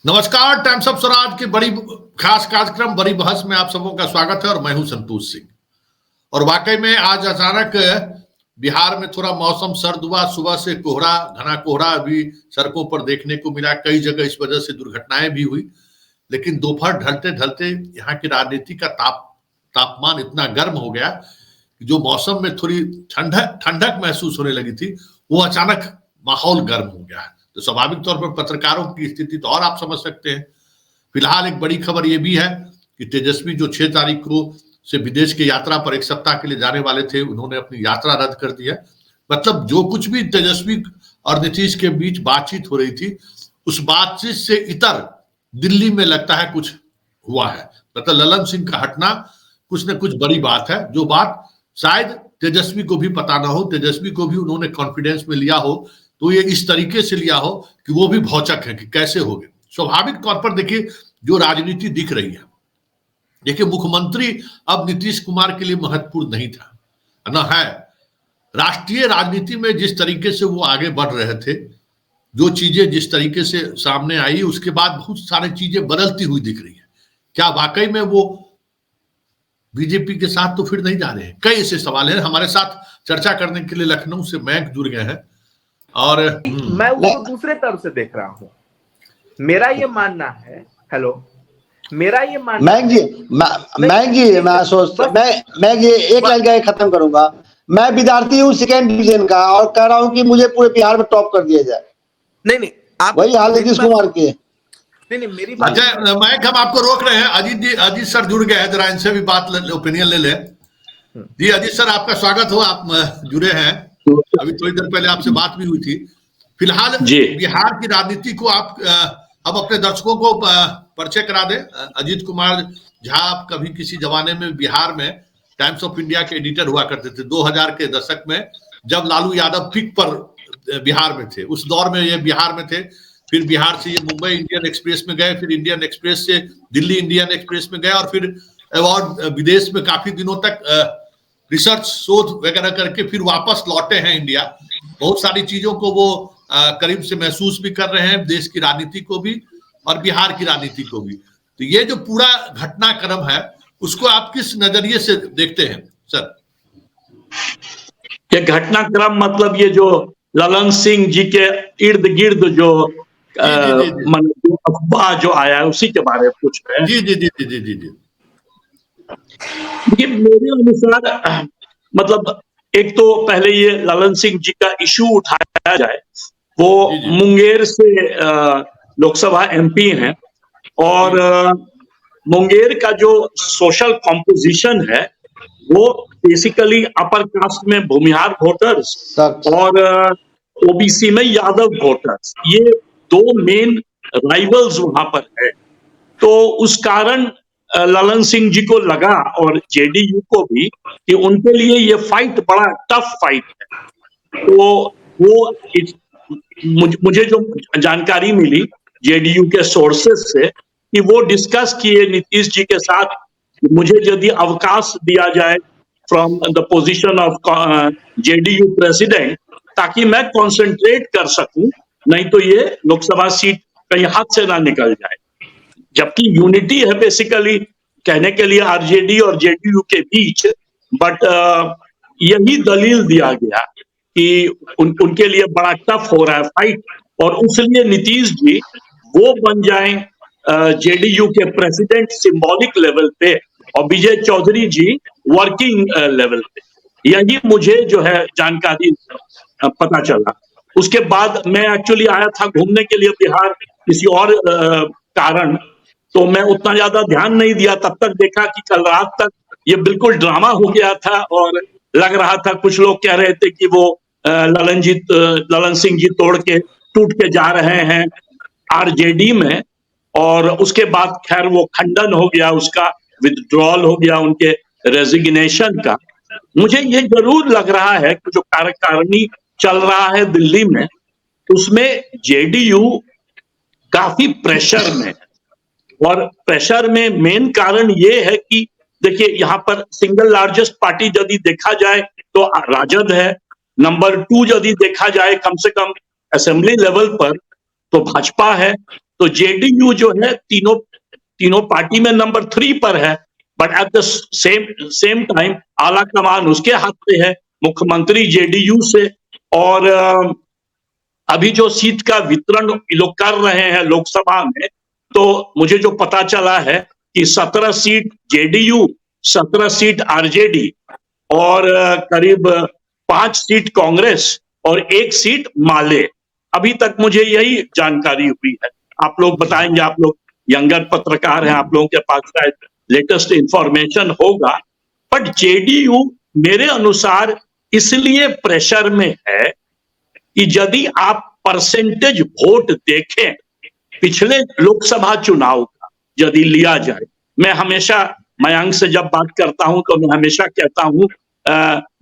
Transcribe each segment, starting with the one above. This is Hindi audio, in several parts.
नमस्कार। टाइम्स ऑफ स्वराज के बड़ी खास कार्यक्रम बड़ी बहस में आप सबों का स्वागत है और मैं हूं संतोष सिंह। और वाकई में आज अचानक बिहार में थोड़ा मौसम सर्द हुआ। सुबह से कोहरा, घना कोहरा अभी सड़कों पर देखने को मिला। कई जगह इस वजह से दुर्घटनाएं भी हुई। लेकिन दोपहर ढलते ढलते यहाँ की राजनीति का तापमान इतना गर्म हो गया कि जो मौसम में थोड़ी ठंडक महसूस होने लगी थी, वो अचानक माहौल गर्म हो गया है। तो स्वाभाविक तौर पर पत्रकारों की स्थिति तो और आप समझ सकते हैं। फिलहाल एक बड़ी खबर यह भी है कि तेजस्वी जो 6 तारीख को से विदेश की यात्रा पर 1 सप्ताह के लिए जाने वाले थे, उन्होंने अपनी यात्रा रद्द कर दिया। मतलब जो कुछ भी तेजस्वी और नीतीश के बीच बातचीत हो रही थी, उस बातचीत से इतर दिल्ली में लगता है कुछ हुआ है। मतलब ललन सिंह का हटना कुछ न कुछ बड़ी बात है, जो बात शायद तेजस्वी को भी पता ना हो, तेजस्वी को भी उन्होंने कॉन्फिडेंस में लिया हो, तो ये इस तरीके से लिया हो कि वो भी भौचक है कि कैसे हो गए। स्वाभाविक तौर पर देखिए जो राजनीति दिख रही है, देखिए मुख्यमंत्री अब नीतीश कुमार के लिए महत्वपूर्ण नहीं था ना है। राष्ट्रीय राजनीति में जिस तरीके से वो आगे बढ़ रहे थे, जो चीजें जिस तरीके से सामने आई, उसके बाद बहुत सारी चीजें बदलती हुई दिख रही है। क्या वाकई में वो बीजेपी के साथ तो फिर नहीं जा रहे हैं? कई ऐसे सवाल हैं। हमारे साथ चर्चा करने के लिए लखनऊ से मैक जुड़ गए हैं और मैं उसको दूसरे तरफ से देख रहा हूं। मेरा ये मानना है, मेरा ये मानना मैक जी मैं सोचता मैं ये एक लाइन का खत्म करूंगा। मैं विद्यार्थी हूँ 2nd डिवीजन का और कह रहा हूँ कि मुझे पूरे बिहार में टॉप कर दिया जाए। नहीं आप वही हाल नीतीश कुमार के। नहीं मेरी बात अच्छा मैक, हम आपको रोक रहे हैं। अजीत सर जुड़ गए हैं, जरा इनसे भी ओपिनियन ले लें। जी अजीत सर, आपका स्वागत हो, आप जुड़े हैं। अभी थोड़ी देर पहले आपसे बात भी हुई थी। फिलहाल बिहार की राजनीति को आप अब अपने दर्शकों को परिचय करा दें। अजीत कुमार झा आप कभी किसी जमाने में बिहार में टाइम्स ऑफ इंडिया के एडिटर हुआ करते थे 2000 के दशक में, जब लालू यादव पीक पर बिहार में थे। उस दौर में ये बिहार में थे। फिर बिहार से ये मुंबई इंडियन एक्सप्रेस में गए, फिर इंडियन एक्सप्रेस से दिल्ली इंडियन एक्सप्रेस में गए और फिर अवार्ड विदेश में काफी दिनों तक रिसर्च शोध वगैरह करके फिर वापस लौटे हैं इंडिया। बहुत सारी चीजों को वो करीब से महसूस भी कर रहे हैं, देश की राजनीति को भी और बिहार की राजनीति को भी। तो ये जो पूरा घटनाक्रम है, उसको आप किस नजरिए से देखते हैं सर? ये घटनाक्रम मतलब ये जो ललन सिंह जी के इर्द गिर्द जो अफवाह जो आया है, उसी के बारे में पूछ रहे हैं। जी जी जी जी जी जी ये मेरे अनुसार मतलब एक तो पहले ये ललन सिंह जी का इशू उठाया जाए। वो मुंगेर से लोकसभा एमपी हैं और मुंगेर का जो सोशल कॉम्पोजिशन है वो बेसिकली अपर कास्ट में भूमिहार वोटर्स और ओबीसी में यादव वोटर्स, ये 2 मेन राइवल्स वहां पर है। तो उस कारण ललन सिंह जी को लगा और जेडीयू को भी कि उनके लिए ये फाइट बड़ा टफ फाइट है। तो वो मुझे जो जानकारी मिली जेडीयू के सोर्सेस से कि वो डिस्कस किए नीतीश जी के साथ, मुझे यदि अवकाश दिया जाए from the position of JDU president, ताकि मैं कंसंट्रेट कर सकूं, नहीं तो ये लोकसभा सीट कहीं हाथ से ना निकल जाए। जबकि यूनिटी है बेसिकली कहने के लिए आरजेडी और जेडीयू के बीच, बट यही दलील दिया गया कि उनके लिए बड़ा टफ हो रहा है फाइट और उसलिए नीतीश जी वो बन जाएं जेडीयू के प्रेसिडेंट सिंबॉलिक लेवल पे और विजय चौधरी जी वर्किंग लेवल पे। यही मुझे जो है जानकारी पता चला। उसके बाद मैं एक्चुअली आया था घूमने के लिए बिहार किसी और कारण, तो मैं उतना ज्यादा ध्यान नहीं दिया। तब तक देखा कि कल रात तक ये बिल्कुल ड्रामा हो गया था और लग रहा था, कुछ लोग कह रहे थे कि वो ललन सिंह जी टूट के जा रहे हैं आरजेडी में, और उसके बाद खैर वो खंडन हो गया, उसका विथड्रॉल हो गया उनके रेजिग्नेशन का। मुझे ये जरूर लग रहा है कि जो कार्यकारिणी चल रहा है दिल्ली में, उसमें जेडीयू काफी प्रेशर में है। और प्रेशर में मेन कारण ये है कि देखिए यहाँ पर सिंगल लार्जेस्ट पार्टी यदि देखा जाए तो राजद है, नंबर 2 यदि देखा जाए कम से कम असेंबली लेवल पर तो भाजपा है, तो जेडीयू जो है तीनों पार्टी में नंबर 3 पर है, but at the same time आला कमान उसके हाथ पे है, मुख्यमंत्री जेडीयू से। और अभी जो सीट का वितरण लोग कर रहे हैं लोकसभा में, तो मुझे जो पता चला है कि 17 सीट जेडीयू, 17 सीट आरजेडी और करीब 5 सीट कांग्रेस और 1 सीट माले। अभी तक मुझे यही जानकारी हुई है। आप लोग बताएंगे, आप लोग यंगर पत्रकार हैं, आप लोगों के पास शायद लेटेस्ट इंफॉर्मेशन होगा। बट जेडीयू मेरे अनुसार इसलिए प्रेशर में है कि यदि आप परसेंटेज वोट देखें पिछले लोकसभा चुनाव का यदि लिया जाए, मैं हमेशा मयंक से जब बात करता हूं तो मैं हमेशा कहता हूं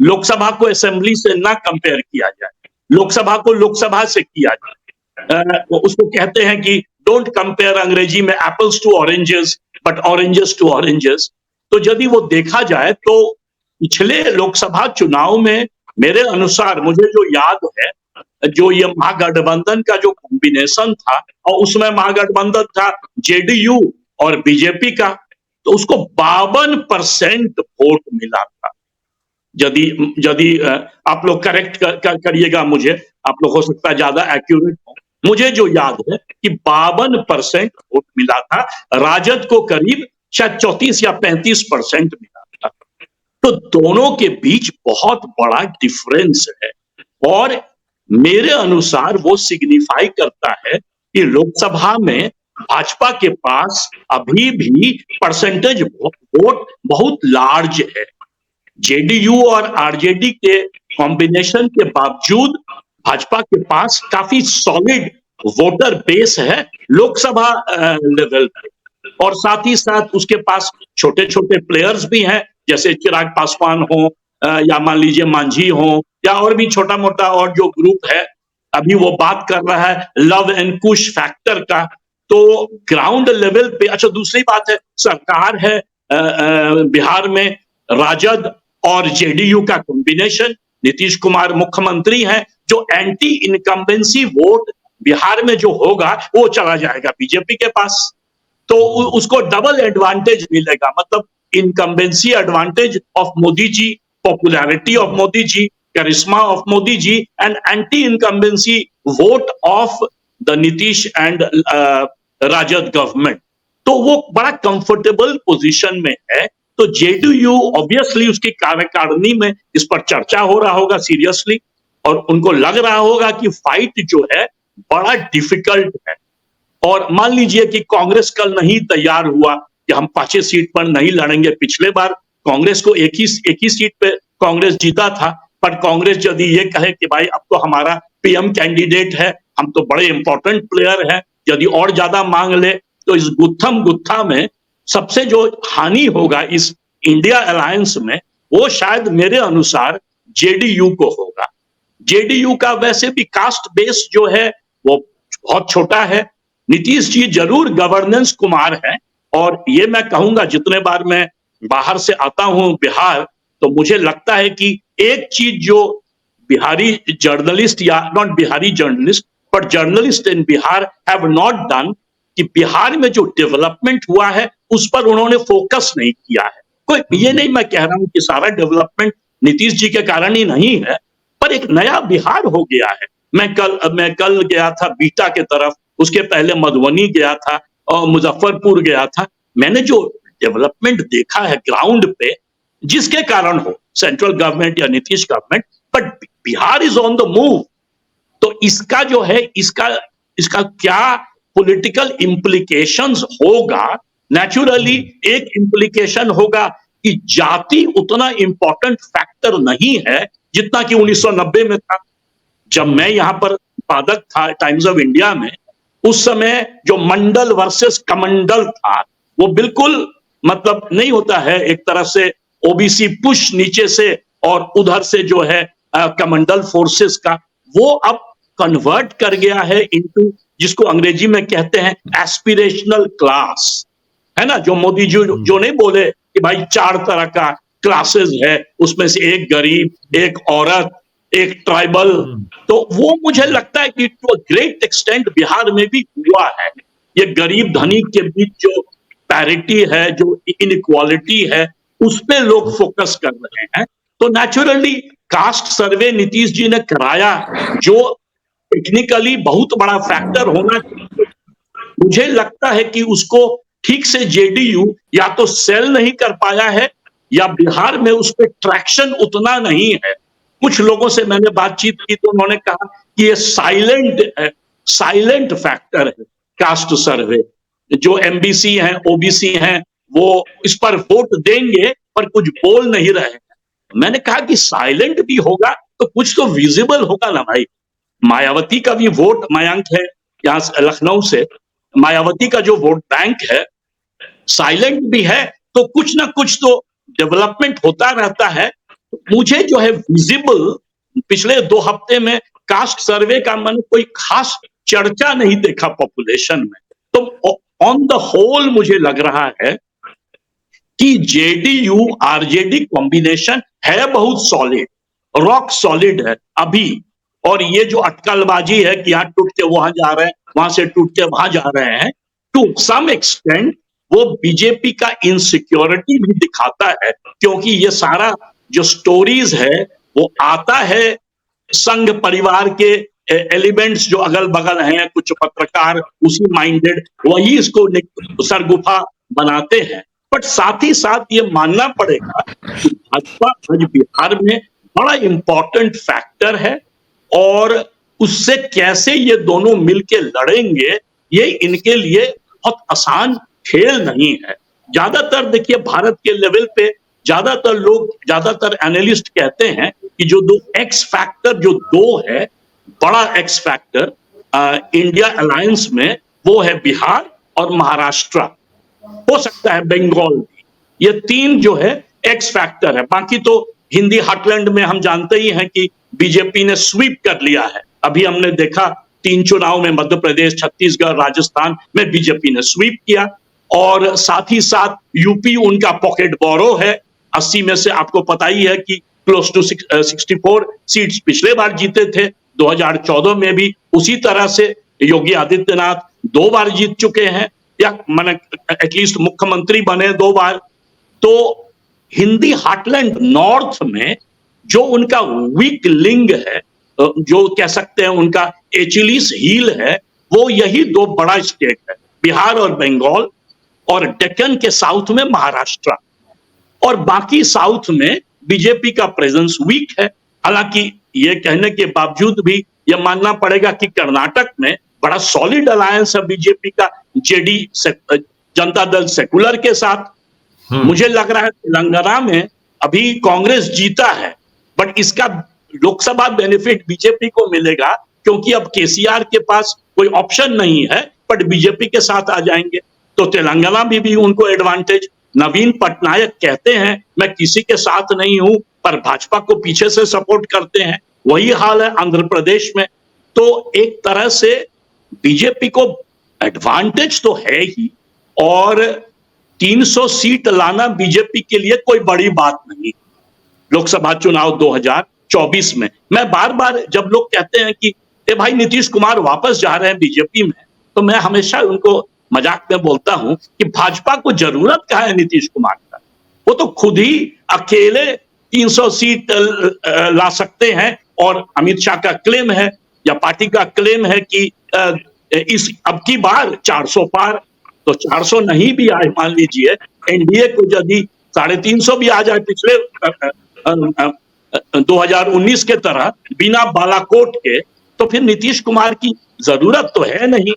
लोकसभा को असेंबली से ना कंपेयर किया जाए, लोकसभा को लोकसभा से किया जाए। उसको कहते हैं कि डोंट कंपेयर, अंग्रेजी में apples to oranges but oranges to oranges. तो यदि वो देखा जाए तो पिछले लोकसभा चुनाव में मेरे अनुसार, मुझे जो याद है, जो ये महागठबंधन का जो कॉम्बिनेशन था, और उसमें महागठबंधन था जेडीयू और बीजेपी का, तो उसको 52% वोट मिला था। यदि आप लोग करेक्ट करिएगा मुझे, आप लोग हो सकता है ज्यादा एक्यूरेट हो, मुझे जो याद है कि 52% वोट मिला था, राजद को करीब शायद 34 या 35% मिला था। तो दोनों के बीच बहुत बड़ा डिफरेंस है, और मेरे अनुसार वो सिग्निफाई करता है कि लोकसभा में भाजपा के पास अभी भी परसेंटेज वोट बहुत लार्ज है। जेडीयू और आरजेडी के कॉम्बिनेशन के बावजूद भाजपा के पास काफी सॉलिड वोटर बेस है लोकसभा लेवल पे, और साथ ही साथ उसके पास छोटे छोटे प्लेयर्स भी हैं, जैसे चिराग पासवान हो या मान लीजिए मांझी हो, या और भी छोटा मोटा और जो ग्रुप है। अभी वो बात कर रहा है लव एंड कुश फैक्टर का, तो ग्राउंड लेवल पे। अच्छा, दूसरी बात है, सरकार है बिहार में राजद और जेडीयू का कॉम्बिनेशन, नीतीश कुमार मुख्यमंत्री हैं, जो एंटी इनकम्बेंसी वोट बिहार में जो होगा वो चला जाएगा बीजेपी के पास, तो उसको डबल एडवांटेज मिलेगा। मतलब incumbency advantage of Modi ji, popularity of Modi ji, करिश्मा of Modi ji, and anti incumbency vote of the Nitish and RJD government. तो वो बड़ा कंफर्टेबल पोजीशन में है। तो जेडीयू ऑब्वियसली उसकी कार्यकारिणी में इस पर चर्चा हो रहा होगा सीरियसली, और उनको लग रहा होगा कि फाइट जो है बड़ा डिफिकल्ट है। और मान लीजिए कि कांग्रेस कल नहीं तैयार हुआ कि हम 5 सीट पर नहीं लड़ेंगे। पिछले बार कांग्रेस को एक ही सीट पे कांग्रेस जीता था, पर कांग्रेस यदि ये कहे कि भाई अब तो हमारा पीएम कैंडिडेट है, हम तो बड़े इंपॉर्टेंट प्लेयर हैं, यदि और ज्यादा मांग ले, तो इस गुत्था में सबसे जो हानि होगा इस इंडिया अलायंस में, वो शायद मेरे अनुसार जेडीयू को होगा। जेडीयू का वैसे भी कास्ट बेस जो है वो बहुत छोटा है। नीतीश जी जरूर गवर्नेंस कुमार है, और ये मैं कहूंगा, जितने बार मैं बाहर से आता हूं बिहार, तो मुझे लगता है कि एक चीज जो बिहारी जर्नलिस्ट, या not Bihari journalist but journalist in Bihar have not done, कि बिहार में जो डेवलपमेंट हुआ है उस पर उन्होंने फोकस नहीं किया है। कोई ये नहीं मैं कह रहा हूं कि सारा डेवलपमेंट नीतीश जी के कारण ही नहीं है, पर एक नया बिहार हो गया है। मैं कल गया था बीटा के तरफ, उसके पहले मधुबनी गया था और मुजफ्फरपुर गया था। मैंने जो डेवलपमेंट देखा है ग्राउंड पे, जिसके कारण हो सेंट्रल गवर्नमेंट या Nitish government, but Bihar is on the move. तो इसका जो है इसका क्या पॉलिटिकल इंप्लीकेशंस होगा? नेचुरली एक इंप्लीकेशन होगा कि जाति उतना इंपॉर्टेंट फैक्टर नहीं है जितना कि 1990 में था। जब मैं यहां पर संपादक था टाइम्स ऑफ इंडिया में, उस समय जो मंडल वर्सेस कमंडल था, वो बिल्कुल मतलब नहीं होता है, एक तरह से ओबीसी पुश नीचे से और उधर से जो है कमंडल फोर्सेस का, वो अब कन्वर्ट कर गया है इनटू, जिसको अंग्रेजी में कहते हैं एस्पिरेशनल क्लास, है ना। जो मोदी जी जो नहीं बोले कि भाई 4 तरह का क्लासेस है, उसमें से एक गरीब, एक औरत, एक ट्राइबल, तो वो मुझे लगता है कि to a great extent Bihar में भी हुआ है। ये गरीब धनी के बीच जो पैरिटी है, जो इनइक्वालिटी है, उस पे लोग फोकस कर रहे हैं। तो नेचुरली कास्ट सर्वे नीतीश जी ने कराया, जो टेक्निकली बहुत बड़ा फैक्टर होना चाहिए। मुझे लगता है कि उसको ठीक से जेडीयू या तो सेल नहीं कर पाया है, या बिहार में उस पर ट्रैक्शन उतना नहीं है। कुछ लोगों से मैंने बातचीत की तो उन्होंने कहा कि ये साइलेंट फैक्टर है कास्ट सर्वे। जो एमबीसी हैं, ओबीसी हैं, वो इस पर वोट देंगे पर कुछ बोल नहीं रहे हैं। मैंने कहा कि साइलेंट भी होगा तो कुछ तो विजिबल होगा ना भाई। मायावती का भी वोट, मयंक है यहाँ लखनऊ से, मायावती का जो वोट बैंक है साइलेंट भी है, तो कुछ ना कुछ तो डेवलपमेंट होता रहता है। मुझे जो है विजिबल पिछले 2 हफ्ते में कास्ट सर्वे का मैंने कोई खास चर्चा नहीं देखा पॉपुलेशन में। तो ऑन द होल मुझे लग रहा है कि जेडीयू आरजेडी कॉम्बिनेशन है बहुत सॉलिड, रॉक सॉलिड है अभी। और ये जो अटकलबाजी है कि यहाँ टूट के वहां जा रहे हैं, वहां से टूट के वहां जा रहे हैं, टू सम एक्सटेंट वो बीजेपी का इनसिक्योरिटी भी दिखाता है। क्योंकि ये सारा जो स्टोरीज है वो आता है संघ परिवार के एलिमेंट्स जो अगल बगल हैं, कुछ पत्रकार उसी माइंडेड, वही इसको सरगुफा बनाते हैं। बट साथ ही साथ ये मानना पड़ेगा कि भाजपा आज बिहार में बड़ा इंपॉर्टेंट फैक्टर है, और उससे कैसे ये दोनों मिलके लड़ेंगे, ये इनके लिए बहुत आसान खेल नहीं है। ज्यादातर देखिए भारत के लेवल पे ज्यादातर लोग, ज्यादातर एनालिस्ट कहते हैं कि जो 2 एक्स फैक्टर जो 2 है, बड़ा एक्स फैक्टर इंडिया अलायंस में, वो है बिहार और महाराष्ट्र, हो सकता है बंगाल भी। ये 3 जो है एक्स फैक्टर है। बाकी तो हिंदी हार्टलैंड में हम जानते ही हैं कि बीजेपी ने स्वीप कर लिया है। अभी हमने देखा 3 चुनाव में मध्य प्रदेश, छत्तीसगढ़, राजस्थान में बीजेपी ने स्वीप किया। और साथ ही साथ यूपी उनका पॉकेट बोरो है। 80 में से आपको पता ही है कि क्लोज टू 64 सीट्स पिछले बार जीते थे। 2014 में भी उसी तरह से योगी आदित्यनाथ 2 बार जीत चुके हैं, या माने एटलीस्ट मुख्यमंत्री बने 2 बार। तो हिंदी हार्टलैंड नॉर्थ में जो उनका वीक लिंग है, जो कह सकते हैं उनका एचिलीस हील है, वो यही 2 बड़ा स्टेट है, बिहार और बंगाल, और डेक्कन के साउथ में महाराष्ट्र। और बाकी साउथ में बीजेपी का प्रेजेंस वीक है। हालांकि ये कहने के बावजूद भी ये मानना पड़ेगा कि कर्नाटक में बड़ा सॉलिड अलायंस है बीजेपी का जेडी जनता दल सेकुलर के साथ। मुझे लग रहा है तेलंगाना में अभी कांग्रेस जीता है, बट इसका लोकसभा बेनिफिट बीजेपी को मिलेगा, क्योंकि अब केसीआर के पास कोई ऑप्शन नहीं है, बट बीजेपी के साथ आ जाएंगे। तो तेलंगाना में भी उनको एडवांटेज। नवीन पटनायक कहते हैं मैं किसी के साथ नहीं हूं, पर भाजपा को पीछे से सपोर्ट करते हैं। वही हाल है आंध्र प्रदेश में। तो एक तरह से बीजेपी को एडवांटेज तो है ही, और 300 सीट लाना बीजेपी के लिए कोई बड़ी बात नहीं। लोकसभा चुनाव 2024 में मैं बार बार जब लोग कहते हैं कि ए भाई नीतीश कुमार वापस जा रहे हैं बीजेपी में, तो मैं हमेशा उनको मजाक में बोलता हूं कि भाजपा को जरूरत क्या है नीतीश कुमार का? वो तो खुद ही अकेले 300 सीट ला सकते हैं। और अमित शाह का क्लेम है, या पार्टी का क्लेम है कि इस अब की बार 400 पार, तो 400 नहीं भी आए, मान लीजिए एनडीए को यदि 350 भी आ जाए पिछले 2019 के तरह बिना बालाकोट के, तो फिर नीतीश कुमार की जरूरत तो है नहीं।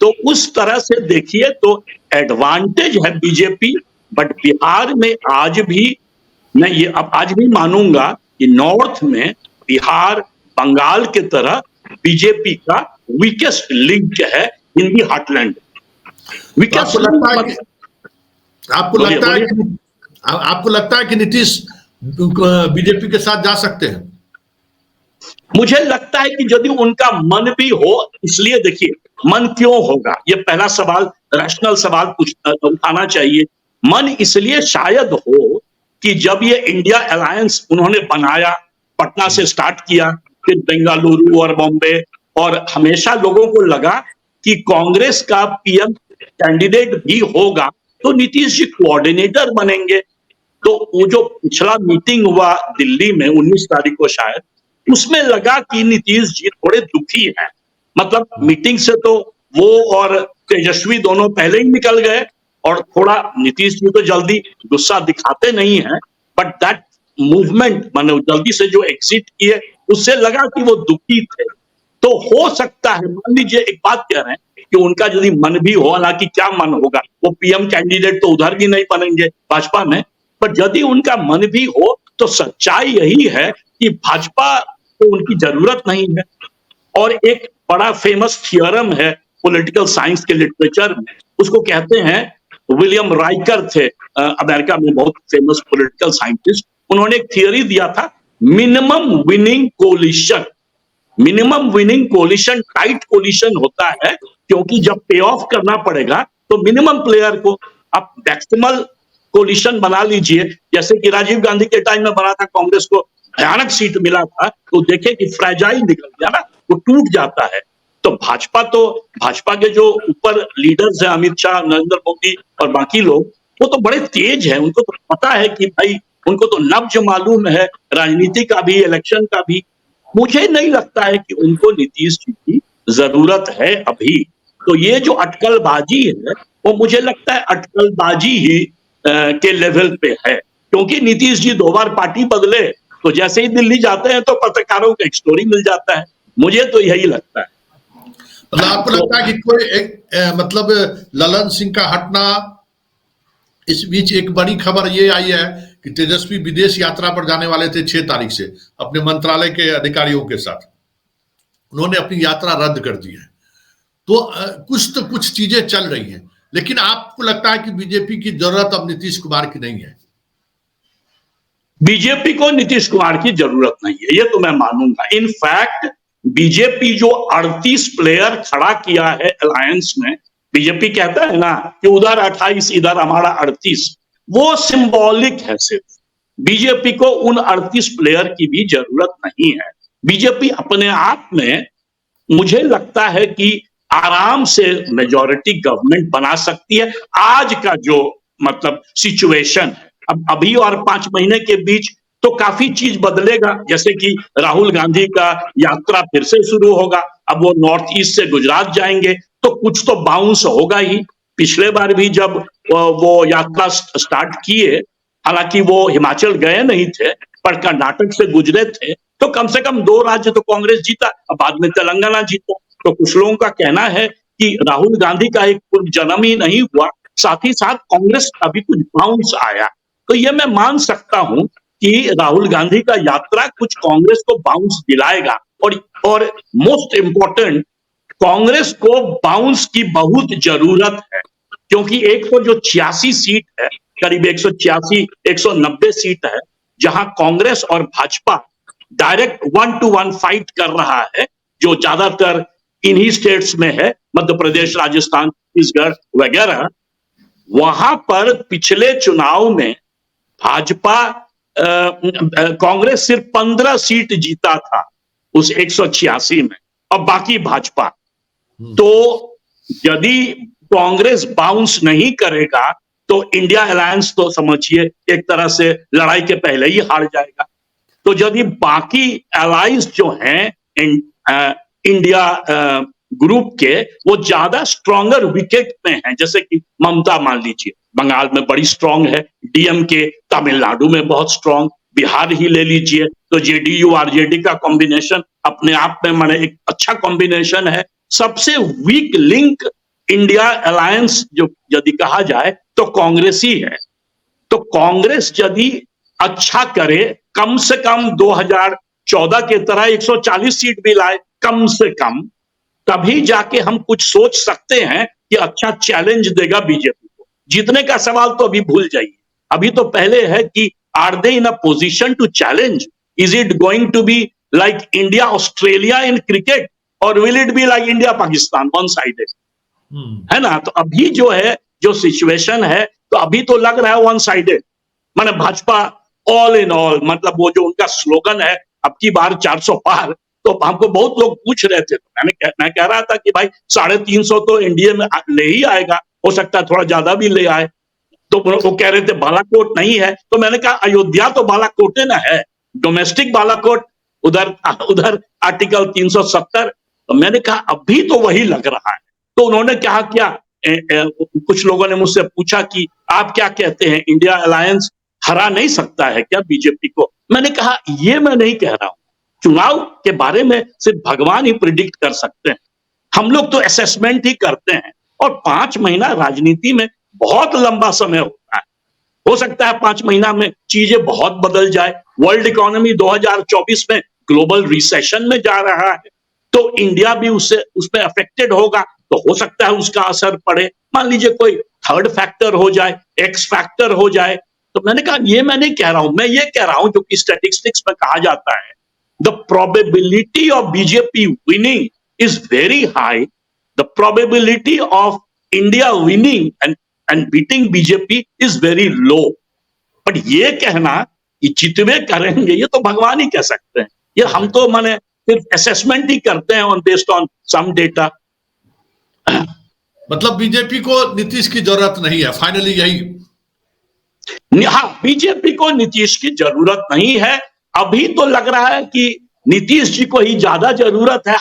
तो उस तरह से देखिए तो एडवांटेज है बीजेपी। बट बिहार में आज भी मैं ये अब आज भी मानूंगा कि नॉर्थ में बिहार बंगाल के तरह बीजेपी का वीकेस्ट लिंक है हिंदी हार्टलैंड। आपको लगता है कि नीतीश बीजेपी के साथ जा सकते हैं? मुझे लगता है कि यदि उनका मन भी हो, इसलिए देखिए मन क्यों होगा, ये पहला सवाल, रैशनल सवाल उठाना चाहिए। मन इसलिए शायद हो कि जब ये इंडिया अलायंस उन्होंने बनाया, पटना से स्टार्ट किया, फिर बेंगलुरु और बॉम्बे, और हमेशा लोगों को लगा कि कांग्रेस का पीएम कैंडिडेट भी होगा तो नीतीश जी कोऑर्डिनेटर बनेंगे। तो वो जो पिछला मीटिंग हुआ दिल्ली में 19 तारीख को शायद, उसमें लगा कि नीतीश जी थोड़े दुखी हैं। मतलब मीटिंग से तो वो और तेजस्वी दोनों पहले ही निकल गए और थोड़ा नीतीश जी तो जल्दी गुस्सा दिखाते नहीं हैं, बट दैट मूवमेंट माने जल्दी से जो एग्जिट किए उससे लगा कि वो दुखी थे। तो हो सकता है, मान लीजिए एक बात कह रहे हैं कि उनका यदि मन भी हो, हालांकि क्या मन होगा, वो पीएम कैंडिडेट तो उधर भी नहीं बनेंगे भाजपा में, पर यदि उनका मन भी हो तो सच्चाई यही है कि भाजपा को उनकी जरूरत नहीं है। और एक बड़ा फेमस थियरम है पॉलिटिकल साइंस के लिटरेचर में, उसको कहते हैं, विलियम राइकर थे अमेरिका में बहुत फेमस पॉलिटिकल साइंटिस्ट, उन्होंने एक थियरी दिया था, minimum winning coalition. Minimum winning coalition tight coalition होता है, क्योंकि जब पे ऑफ करना पड़ेगा तो मिनिमम प्लेयर को, आप मैक्सिमल कोलिशन बना लीजिए, जैसे कि राजीव गांधी के टाइम में बना था, कांग्रेस को भयानक सीट मिला था, तो देखे कि फ्रेजाइल निकल गया ना, वो टूट जाता है। तो भाजपा के जो ऊपर लीडर्स हैं, अमित शाह, नरेंद्र मोदी और बाकी लोग, वो तो बड़े तेज हैं, उनको तो पता है कि भाई, उनको तो नब्ज मालूम है राजनीति का भी, इलेक्शन का भी। मुझे नहीं लगता है कि उनको नीतीश जी की जरूरत है अभी। तो ये जो अटकलबाजी है, वो मुझे लगता है अटकलबाजी ही के लेवल पे है, क्योंकि नीतीश जी 2 बार पार्टी बदले, तो जैसे ही दिल्ली जाते हैं तो पत्रकारों को एक स्टोरी मिल जाता है। मुझे तो यही लगता है। मतलब आपको लगता है कि कोई एक मतलब ललन सिंह का हटना, इस बीच एक बड़ी खबर ये आई है कि तेजस्वी विदेश यात्रा पर जाने वाले थे 6 तारीख से अपने मंत्रालय के अधिकारियों के साथ, उन्होंने अपनी यात्रा रद्द कर दी है। तो कुछ चीजें चल रही हैं, लेकिन आपको लगता है कि बीजेपी की जरूरत अब नीतीश कुमार की नहीं है? बीजेपी को नीतीश कुमार की जरूरत नहीं है, ये तो मैं मानूंगा। इनफैक्ट बीजेपी जो 38 प्लेयर खड़ा किया है अलायंस में, बीजेपी कहता है ना कि उधर 28 इधर हमारा 38, वो सिंबॉलिक है सिर्फ। बीजेपी को उन 38 प्लेयर की भी जरूरत नहीं है। बीजेपी अपने आप में मुझे लगता है कि आराम से मेजॉरिटी गवर्नमेंट बना सकती है। आज का जो मतलब सिचुएशन है, अब अभी और 5 महीने के बीच तो काफी चीज बदलेगा, जैसे कि राहुल गांधी का यात्रा फिर से शुरू होगा। अब वो नॉर्थ ईस्ट से गुजरात जाएंगे तो कुछ तो बाउंस होगा ही। पिछले बार भी जब वो यात्रा स्टार्ट किए, हालांकि वो हिमाचल गए नहीं थे पर कर्नाटक से गुजरे थे, तो कम से कम 2 राज्य तो कांग्रेस जीता, अब बाद में तेलंगाना जीता। तो कुछ लोगों का कहना है कि राहुल गांधी का एक पूर्व जन्म ही नहीं हुआ, साथ ही साथ कांग्रेस का भी कुछ बाउंस आया। तो ये मैं मान सकता हूं कि राहुल गांधी का यात्रा कुछ कांग्रेस को बाउंस दिलाएगा। और मोस्ट इंपॉर्टेंट, कांग्रेस को बाउंस की बहुत जरूरत है, क्योंकि एक तो जो 86 सीट है, करीब 186 190 सीट है, जहां कांग्रेस और भाजपा डायरेक्ट 1-to-1 फाइट कर रहा है, जो ज्यादातर इन्हीं स्टेट्स में है, मध्य प्रदेश, राजस्थान, छत्तीसगढ़ वगैरह। वहां पर पिछले चुनाव में भाजपा कांग्रेस सिर्फ 15 सीट जीता था उस 186 में, और बाकी भाजपा। तो यदि कांग्रेस बाउंस नहीं करेगा तो इंडिया अलायंस तो समझिए एक तरह से लड़ाई के पहले ही हार जाएगा। तो यदि बाकी अलाइज जो हैं इंडिया ग्रुप के, वो ज्यादा स्ट्रॉन्गर विकेट में हैं, जैसे कि ममता मान लीजिए बंगाल में बड़ी स्ट्रांग है, डीएमके तमिलनाडु में बहुत स्ट्रांग, बिहार ही ले लीजिए तो जेडीयू आरजेडी का कॉम्बिनेशन अपने आप में माने एक अच्छा कॉम्बिनेशन है। सबसे वीक लिंक इंडिया अलायंस जो यदि कहा जाए तो कांग्रेस ही है। तो कांग्रेस यदि अच्छा करे, कम से कम 2014 के तरह 140 सीट भी लाए कम से कम, तभी जाके हम कुछ सोच सकते हैं कि अच्छा चैलेंज देगा बीजेपी को। जीतने का सवाल तो अभी भूल जाइए, अभी तो पहले है कि are they in a position to challenge, is it going to be like India Australia in cricket और will it be like India Pakistan one sided, है ना। तो अभी जो है जो सिचुएशन है, तो अभी तो लग रहा है वन साइडेड, माने भाजपा ऑल इन ऑल, मतलब वो जो उनका स्लोगन है अब की बार 400 पार, तो हमको बहुत लोग पूछ रहे थे, तो मैं कह रहा था कि भाई 350 तो एनडीए में ले ही आएगा, हो सकता है थोड़ा ज्यादा भी ले आए। तो वो कह रहे थे बालाकोट नहीं है, तो मैंने कहा अयोध्या तो बालाकोटे ना है, डोमेस्टिक बालाकोट, उधर आर्टिकल 370। तो मैंने कहा अभी तो वही लग रहा है। तो उन्होंने कहा क्या, कुछ लोगों ने मुझसे पूछा कि आप क्या कहते हैं, इंडिया अलायंस हरा नहीं सकता है क्या बीजेपी को? मैंने कहा ये मैं नहीं कह रहा हूं, चुनाव के बारे में सिर्फ भगवान ही प्रिडिक्ट कर सकते हैं, हम लोग तो असेसमेंट ही करते हैं। और 5 महीना राजनीति में बहुत लंबा समय होता है, हो सकता है 5 महीना में चीजें बहुत बदल जाए। वर्ल्ड इकोनॉमी 2024 में ग्लोबल रिसेशन में जा रहा है, तो इंडिया भी उसमें अफेक्टेड होगा, तो हो सकता है उसका असर पड़े। मान लीजिए कोई थर्ड फैक्टर हो जाए, एक्स फैक्टर हो जाए। तो मैंने कहा ये मैं नहीं कह रहा हूं, मैं ये कह रहा हूं जो कि स्टैटिस्टिक्स में कहा जाता है, the probability of BJP winning is very high, the probability of India winning and beating BJP is very low. But ये कहना कि जितने करेंगे ये तो भगवान ही कह सकते हैं, ये हम तो माने सिर्फ असेसमेंट ही करते हैं बेस्ड ऑन सम डेटा। मतलब बीजेपी को नीतीश की जरूरत नहीं है, फाइनली यही? हाँ, बीजेपी को नीतीश की जरूरत नहीं है। अभी तो लग रहा है कि नीतीश जी को ही ज्यादा जरूरत है।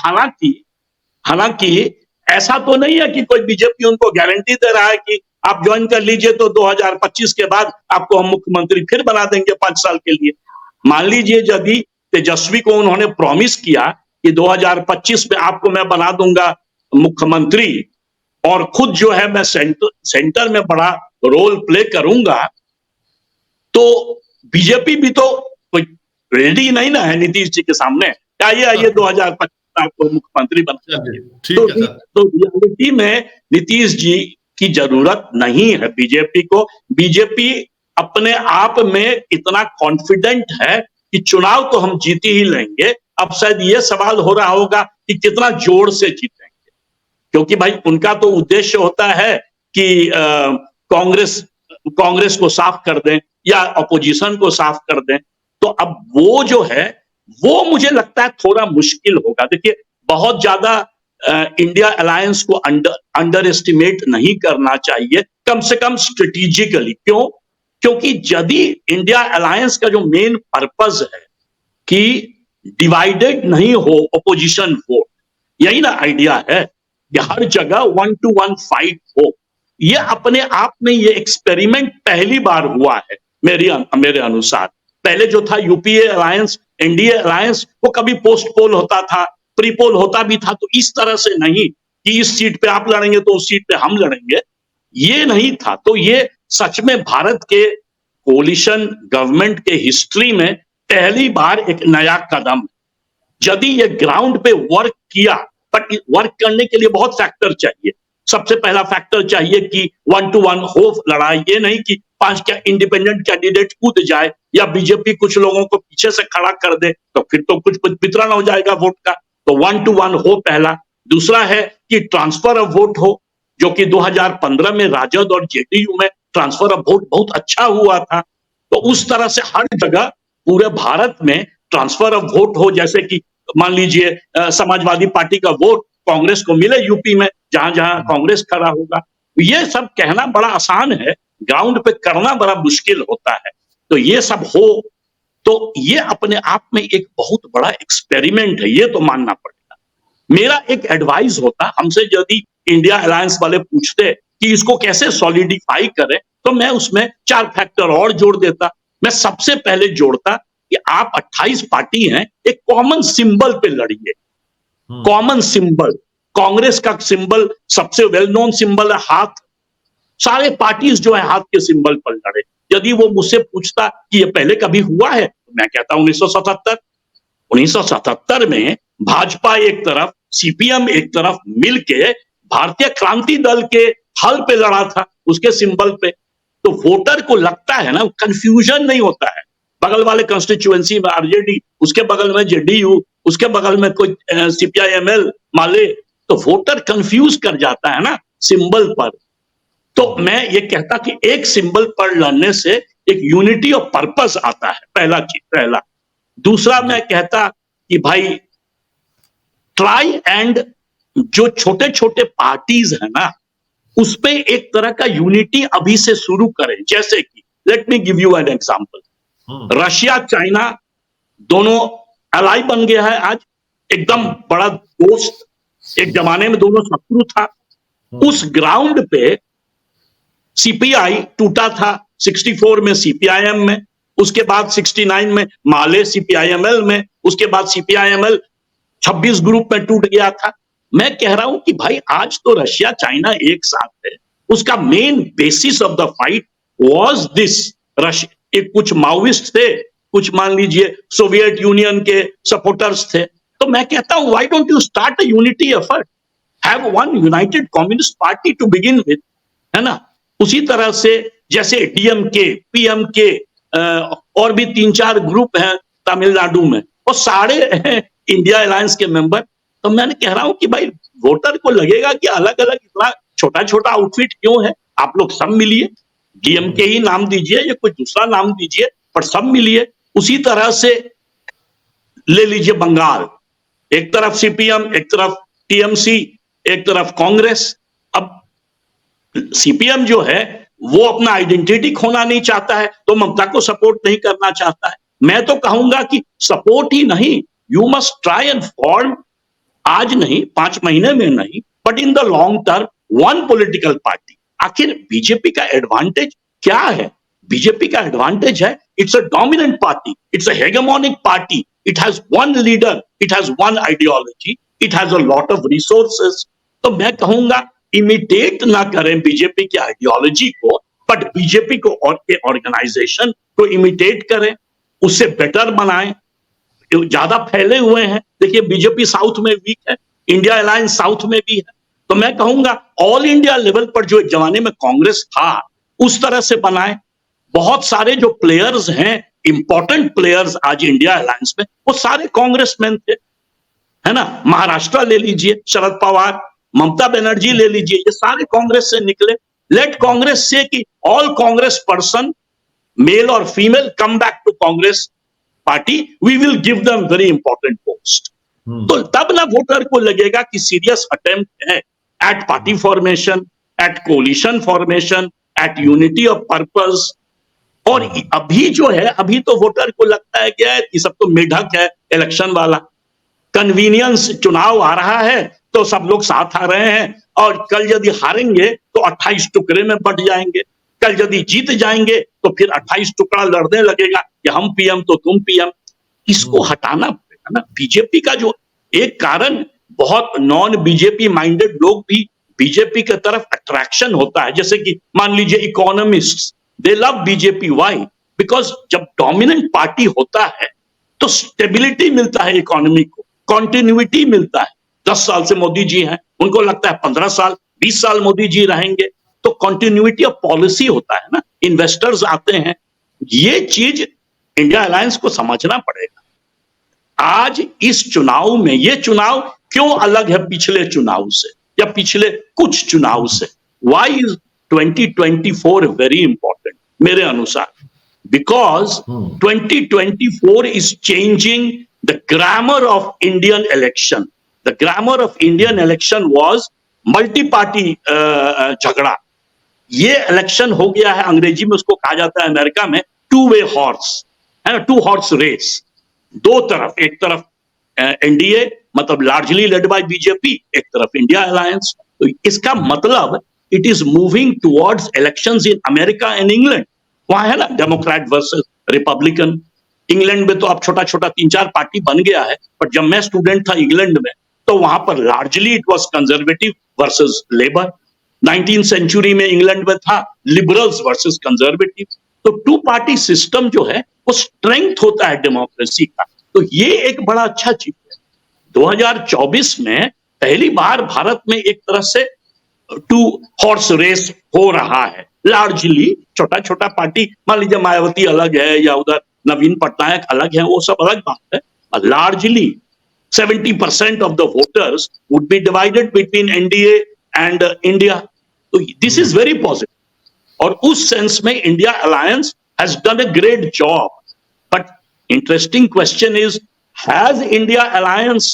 हालांकि ऐसा तो नहीं है कि कोई बीजेपी उनको गारंटी दे रहा है कि आप ज्वाइन कर लीजिए तो 2025 के बाद आपको हम मुख्यमंत्री फिर बना देंगे 5 साल के लिए। मान लीजिए यदि तेजस्वी को उन्होंने प्रॉमिस किया कि 2025 में आपको मैं बना दूंगा मुख्यमंत्री और खुद जो है मैं सेंटर में बड़ा रोल प्ले करूंगा, तो बीजेपी भी तो कोई रेडी नहीं ना है नीतीश जी के सामने, आइए 2025 आपको मुख्यमंत्री बना। तो रियलिटी में नीतीश जी की जरूरत नहीं है बीजेपी को। बीजेपी अपने आप में इतना कॉन्फिडेंट है कि चुनाव तो हम जीत ही लेंगे। अब शायद ये सवाल हो रहा होगा कि कितना जोर से जीतेंगे, क्योंकि भाई उनका तो उद्देश्य होता है कि कांग्रेस को साफ कर दें या अपोजिशन को साफ कर दें। तो अब वो जो है वो मुझे लगता है थोड़ा मुश्किल होगा। देखिए, बहुत ज्यादा इंडिया अलायंस को अंडर एस्टिमेट नहीं करना चाहिए, कम से कम स्ट्रेटेजिकली। क्यों? क्योंकि यदि इंडिया अलायंस का जो मेन पर्पस है कि डिवाइडेड नहीं हो अपोजिशन वोट, यही ना आइडिया है कि हर जगह 1 to 1 फाइट हो। ये अपने आप में ये एक्सपेरिमेंट पहली बार हुआ है मेरे अनुसार। पहले जो था यूपीए अलायंस, एनडीए अलायंस, वो कभी पोस्ट पोल होता था, प्री पोल होता भी था, तो इस तरह से नहीं कि इस सीट पे आप लड़ेंगे तो उस सीट पे हम लड़ेंगे, ये नहीं था। तो ये सच में भारत के कोलिशन गवर्नमेंट के हिस्ट्री में पहली बार एक नया कदम। यदि ये ग्राउंड पे वर्क किया, बट वर्क करने के लिए बहुत फैक्टर चाहिए। सबसे पहला फैक्टर चाहिए कि 1 to 1 हो लड़ाई, ये नहीं कि 5 इंडिपेंडेंट कैंडिडेट कूद जाए या बीजेपी कुछ लोगों को पीछे से खड़ा कर दे, तो फिर तो कुछ वितरण हो जाएगा वोट का। तो 1 to 1 हो पहला। दूसरा है कि ट्रांसफर ऑफ वोट हो, जो कि 2015 में राजद और जेडीयू में ट्रांसफर ऑफ वोट बहुत अच्छा हुआ था। तो उस तरह से हर जगह पूरे भारत में ट्रांसफर ऑफ वोट हो, जैसे कि मान लीजिए समाजवादी पार्टी का वोट कांग्रेस को मिले यूपी में, जहां जहां कांग्रेस खड़ा होगा। ये सब कहना बड़ा आसान है, ग्राउंड पे करना बड़ा मुश्किल होता है। तो ये सब हो तो ये अपने आप में एक बहुत बड़ा एक्सपेरिमेंट है, ये तो मानना पड़ेगा। मेरा एक एडवाइस होता, हमसे यदि इंडिया अलायंस वाले पूछते कि इसको कैसे सॉलिडिफाई करें, तो मैं उसमें 4 फैक्टर और जोड़ देता। मैं सबसे पहले जोड़ता कि आप 28 पार्टी हैं, एक कॉमन सिंबल पे लड़िए। कॉमन सिंबल, कांग्रेस का सिंबल सबसे वेल नोन सिंबल है हाथ। सारे पार्टीज जो है हाथ के सिंबल पर लड़े। यदि वो मुझसे पूछता कि ये पहले कभी हुआ है, तो मैं कहता 1977 में भाजपा एक तरफ, सीपीएम एक तरफ मिलके भारतीय क्रांति दल के हल पे लड़ा था, उसके सिंबल पे। तो वोटर को लगता है ना, कंफ्यूजन नहीं होता है। बगल वाले कंस्टिट्यूएंसी में आरजेडी, उसके बगल में जेडीयू, उसके बगल में कोई सीपीआईएमएल माले, तो वोटर कंफ्यूज कर जाता है ना सिंबल पर। तो मैं ये कहता कि एक सिंबल पर लड़ने से एक यूनिटी ऑफ पर्पस आता है, पहला चीज। दूसरा मैं कहता कि भाई ट्राई एंड जो छोटे छोटे पार्टीज है ना, उस पे एक तरह का यूनिटी अभी से शुरू करें। जैसे कि let me give you an example, Russia China दोनों अलाई बन गया है आज, एकदम बड़ा दोस्त। एक जमाने में दोनों शत्रु था। उस ग्राउंड पे सीपीआई टूटा था 64 में सीपीआईएम में, उसके बाद 69 में माले सीपीआईएमएल में, उसके बाद सीपीआईएमएल 26 ग्रुप में टूट गया था। मैं कह रहा हूं कि भाई आज तो रशिया चाइना एक साथ है। उसका main basis of the fight was this. Russia कुछ माओविस्ट थे, कुछ मान लीजिए सोवियत यूनियन के सपोर्टर्स थे। तो मैं कहता हूं why don't you start a unity effort, have one united communist party to begin with, है ना। उसी तरह से जैसे डीएमके पीएमके और भी 3-4 ग्रुप हैं तमिलनाडु में, और सारे इंडिया अलायंस के मेंबर। तो मैंने कह रहा हूं कि भाई वोटर को लगेगा कि अलग अलग इतना छोटा छोटा आउटफिट क्यों है, आप लोग सब मिलिए, डीएमके ही नाम दीजिए या कोई दूसरा नाम दीजिए, पर सब मिलिए। उसी तरह से ले लीजिए बंगाल, एक तरफ सीपीएम, एक तरफ टीएमसी, एक तरफ कांग्रेस। अब सीपीएम जो है वो अपना आइडेंटिटी खोना नहीं चाहता है, तो ममता को सपोर्ट नहीं करना चाहता है। मैं तो कहूंगा कि सपोर्ट ही नहीं, you must try and form, आज नहीं 5 महीने में नहीं, but in the long term one political party. आखिर बीजेपी का एडवांटेज क्या है? बीजेपी का एडवांटेज है it's a dominant party, it's a hegemonic party, it has one leader, it has one ideology, it has a lot of resources. तो मैं कहूंगा इमिटेट ना करें बीजेपी की आइडियोलॉजी को, बट बीजेपी को और के ऑर्गेनाइजेशन को इमिटेट करें, उससे बेटर बनाएं। ज्यादा फैले हुए हैं, देखिए बीजेपी साउथ में वीक है, इंडिया अलायंस साउथ में भी है। तो मैं कहूंगा ऑल इंडिया लेवल पर जो एक जमाने में कांग्रेस था उस तरह से बनाएं। बहुत सारे जो प्लेयर्स हैं, इंपॉर्टेंट प्लेयर्स आज इंडिया अलायंस में, वो सारे कांग्रेसमैन थे, है ना। महाराष्ट्र ले लीजिए, शरद पवार, ममता बनर्जी ले लीजिए, ये सारे कांग्रेस से निकले। लेट कांग्रेस से कि ऑल कांग्रेस पर्सन, मेल और female, come back to Congress party, we will give them very important post. तो तब ना वोटर को लगेगा कि सीरियस अटेम्प्ट है at party formation, at coalition formation, at unity of purpose. और अभी जो है, अभी तो वोटर को लगता है क्या है, ये सब तो मेढक है इलेक्शन वाला, कन्वीनियंस चुनाव आ रहा है तो सब लोग साथ आ रहे हैं, और कल यदि हारेंगे तो 28 टुकड़े में बंट जाएंगे, कल यदि जीत जाएंगे तो फिर 28 टुकड़ा लड़ने लगेगा कि हम पीएम तो तुम पीएम। इसको हटाना पड़ेगा ना। बीजेपी का जो एक कारण, बहुत नॉन बीजेपी माइंडेड लोग भी बीजेपी की तरफ अट्रैक्शन होता है। जैसे कि मान लीजिए economists, they love BJP, why? Because जब डोमिनेंट पार्टी होता है तो स्टेबिलिटी मिलता है इकोनॉमी को, कॉन्टिन्यूटी मिलता है। 10 साल से मोदी जी हैं, उनको लगता है 15 साल 20 साल मोदी जी रहेंगे, तो कॉन्टिन्यूटी ऑफ पॉलिसी होता है ना, इन्वेस्टर्स आते हैं। ये चीज इंडिया अलायंस को समझना पड़ेगा। आज इस चुनाव में, ये चुनाव क्यों अलग है पिछले चुनाव से या पिछले कुछ चुनाव से? व्हाई इज 2024 वेरी इंपॉर्टेंट मेरे अनुसार? Because 2024 is changing the grammar of Indian election. The grammar of Indian election was multi party झगड़ा। ये इलेक्शन हो गया है, अंग्रेजी में उसको कहा जाता है अमेरिका में टू वे हॉर्स, है ना, 2 हॉर्स रेस। 2 तरफ, एक तरफ एनडीए मतलब लार्जली लेड बाय बीजेपी, एक तरफ इंडिया अलायंस। तो इसका मतलब it is moving towards elections in America and England. वहां है ना डेमोक्रेट वर्सेस रिपब्लिकन। इंग्लैंड में तो अब छोटा छोटा 3-4 पार्टी बन गया है, पर जब मैं स्टूडेंट था इंग्लैंड में तो वहां पर largely it was conservative versus labour. 19th century में इंग्लैंड में था लिबरल्स वर्सेस कंजर्वेटिव। तो 2 पार्टी सिस्टम जो है वो स्ट्रेंथ होता है डेमोक्रेसी का। तो ये एक बड़ा अच्छा चीज है। 2024 में पहली बार भारत में एक तरह से 2 हॉर्स रेस हो रहा है। लार्जली छोटा छोटा पार्टी, मान लीजिए मायावती अलग है या उधर नवीन पटनायक अलग है, वो सब अलग बात है। Largely 70% of the voters would be divided between NDA and India. So this is very positive. और उस सेंस में India alliance has done a great job. But interesting question is, has India alliance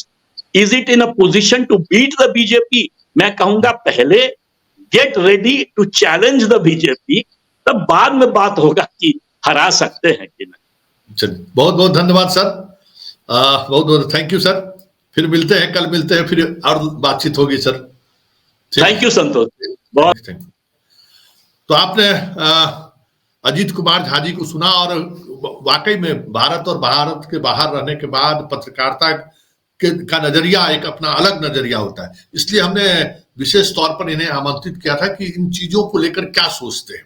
is it in a position to beat the BJP? मैं कहूंगा पहले get ready to challenge the BJP, तब बाद में बात होगा कि हरा सकते हैं कि नहीं। चलिए, बहुत बहुत धन्यवाद सर, बहुत बहुत थैंक यू सर। फिर मिलते हैं, कल मिलते हैं, फिर और बातचीत होगी सर। थैंक यू संतोष, बहुत थैंक यू। तो आपने अजीत कुमार झा जी को सुना, और वाकई में भारत और भारत के बाहर रहने के बाद पत्रकारिता का नजरिया एक अपना अलग नजरिया होता है। इसलिए हमने विशेष तौर पर इन्हें आमंत्रित किया था कि इन चीजों को लेकर क्या सोचते हैं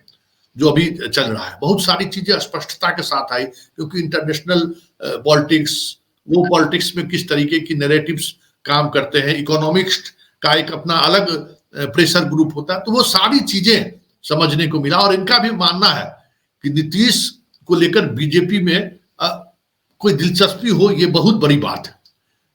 जो अभी चल रहा है। बहुत सारी चीजें स्पष्टता के साथ आई, क्योंकि इंटरनेशनल पॉलिटिक्स, वो पॉलिटिक्स में किस तरीके की नैरेटिव्स काम करते हैं, इकोनॉमिक्स का एक अपना अलग प्रेशर ग्रुप होता है, तो वो सारी चीजें समझने को मिला। और इनका भी मानना है कि नीतीश को लेकर बीजेपी में कोई दिलचस्पी हो, ये बहुत बड़ी बात है।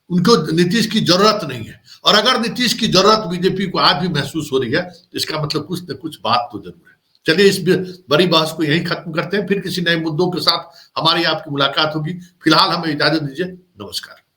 उनको नीतीश की जरूरत नहीं है, और अगर नीतीश की जरूरत बीजेपी को आज भी महसूस हो रही है तो इसका मतलब कुछ न कुछ बात तो जरूर है। चलिए, इस बड़ी बहस को यहीं खत्म करते हैं, फिर किसी नए मुद्दों के साथ हमारी आपकी मुलाकात होगी। फिलहाल हमें इजाजत दीजिए, नमस्कार।